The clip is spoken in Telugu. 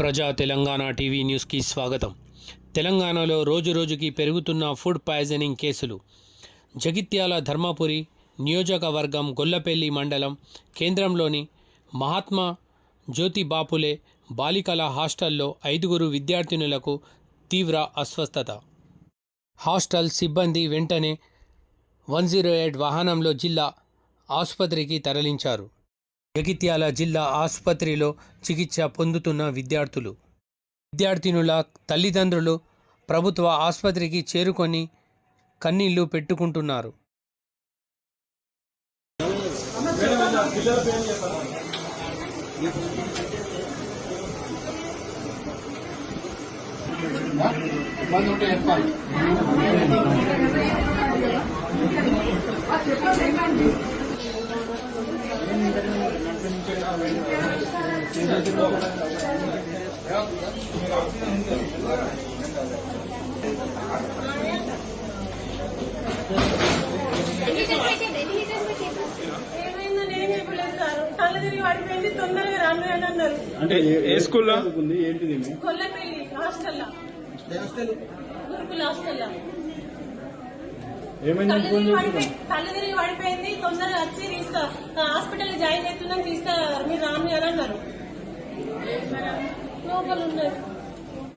ప్రజా తెలంగాణ టీవీ న్యూస్కి స్వాగతం. తెలంగాణలో రోజురోజుకి పెరుగుతున్న ఫుడ్ పాయిజనింగ్ కేసులు. జగిత్యాల ధర్మపురి నియోజకవర్గం గొల్లపల్లి మండలం కేంద్రంలోని మహాత్మా జ్యోతిబాపులే బాలికల హాస్టల్లో 5 విద్యార్థినులకు తీవ్ర అస్వస్థత. హాస్టల్ సిబ్బంది వెంటనే 108 వాహనంలో జిల్లా ఆసుపత్రికి తరలించారు. జగిత్యాల జిల్లా ఆసుపత్రిలో చికిత్స పొందుతున్న విద్యార్థినుల తల్లిదండ్రులు ప్రభుత్వ ఆసుపత్రికి చేరుకొని కన్నీళ్లు పెట్టుకుంటున్నారు. అంటే ఏ స్కూల్లో కళ్ళు తిరిగి పడిపోయింది. తొందరగా వచ్చి హాస్పిటల్ జాయిన్ అవుతున్నాం, మీరు రాను అని అన్నారు. లోపల ఉన్నారు.